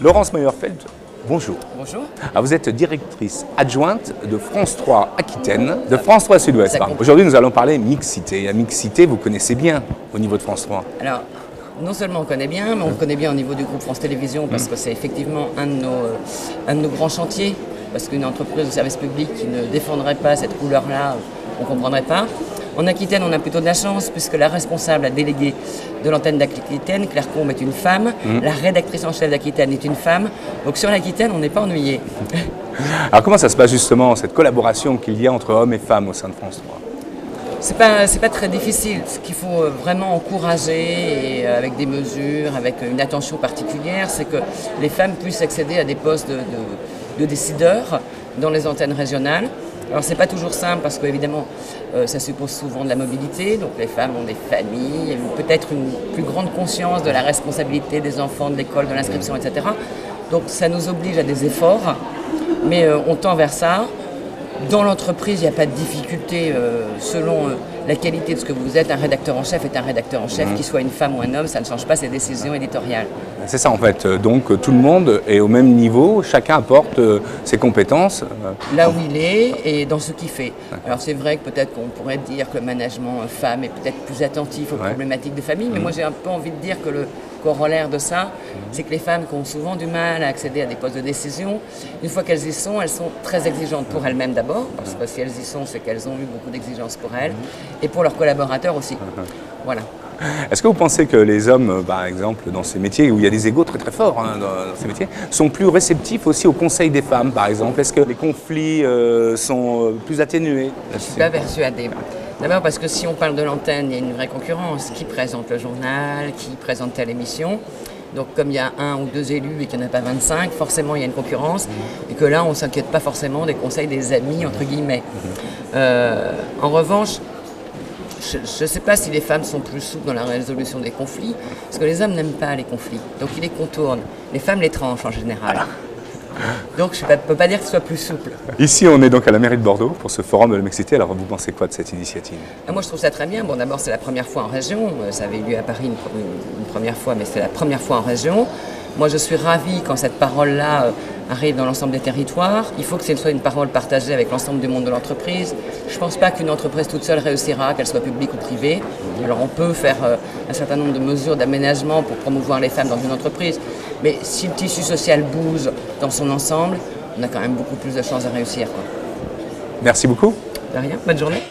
Laurence Meyerfeld, bonjour. Bonjour. Ah, vous êtes directrice adjointe de France 3 Aquitaine, de France 3 Sud-Ouest. Aujourd'hui, nous allons parler mixité. La mixité, vous connaissez bien au niveau de France 3. Alors, non seulement on connaît bien, mais on connaît bien au niveau du groupe France Télévisions parce que c'est effectivement un de nos grands chantiers. Parce qu'une entreprise de service public qui ne défendrait pas cette couleur-là, on ne comprendrait pas. En Aquitaine, on a plutôt de la chance puisque la responsable, la déléguée de l'antenne d'Aquitaine, Claire Combe, est une femme. La rédactrice en chef d'Aquitaine est une femme. Donc sur l'Aquitaine, on n'est pas ennuyé. Alors comment ça se passe justement, cette collaboration qu'il y a entre hommes et femmes au sein de France 3 ? C'est pas très difficile. Ce qu'il faut vraiment encourager, et avec des mesures, avec une attention particulière, c'est que les femmes puissent accéder à des postes de décideurs dans les antennes régionales. Alors c'est pas toujours simple parce qu'évidemment ça suppose souvent de la mobilité, donc les femmes ont des familles, peut-être une plus grande conscience de la responsabilité des enfants, de l'école, de l'inscription, etc. Donc ça nous oblige à des efforts, mais on tend vers ça. Dans l'entreprise, il n'y a pas de difficulté selon la qualité de ce que vous êtes. Un rédacteur en chef est un rédacteur en chef, qu'il soit une femme ou un homme, ça ne change pas ses décisions éditoriales. C'est ça en fait, donc tout le monde est au même niveau, chacun apporte ses compétences. Là où il est et dans ce qu'il fait. Alors c'est vrai que peut-être qu'on pourrait dire que le management femme est peut-être plus attentif aux problématiques de famille, mais moi j'ai un peu envie de dire que le corollaire de ça, c'est que les femmes qui ont souvent du mal à accéder à des postes de décision, une fois qu'elles y sont, elles sont très exigeantes pour elles-mêmes d'abord, parce que si elles y sont, c'est qu'elles ont eu beaucoup d'exigences pour elles, et pour leurs collaborateurs aussi. Voilà. Est-ce que vous pensez que les hommes, par exemple, dans ces métiers où il y a des égos très très forts dans ces métiers, sont plus réceptifs aussi au conseil des femmes, par exemple? Est-ce que les conflits sont plus atténués? Je ne suis pas persuadée. D'abord parce que si on parle de l'antenne, il y a une vraie concurrence. Qui présente le journal, qui présente telle émission. Donc comme il y a un ou deux élus et qu'il n'y en a pas 25, forcément il y a une concurrence. Et que là, on ne s'inquiète pas forcément des conseils des amis, entre guillemets. En revanche, je ne sais pas si les femmes sont plus souples dans la résolution des conflits, parce que les hommes n'aiment pas les conflits, donc ils les contournent. Les femmes les tranchent en général. Donc je ne peux pas dire que ce soit plus souple. Ici, on est donc à la mairie de Bordeaux pour ce forum de la mixité. Alors vous pensez quoi de cette initiative? Moi je trouve ça très bien. Bon, d'abord c'est la première fois en région, ça avait eu lieu à Paris une première fois, mais c'est la première fois en région. Moi je suis ravie quand cette parole-là arrive dans l'ensemble des territoires. Il faut que ce soit une parole partagée avec l'ensemble du monde de l'entreprise. Je ne pense pas qu'une entreprise toute seule réussira, qu'elle soit publique ou privée. Alors on peut faire un certain nombre de mesures d'aménagement pour promouvoir les femmes dans une entreprise. Mais si le tissu social bouge dans son ensemble, on a quand même beaucoup plus de chances de réussir. Merci beaucoup. De rien, bonne journée.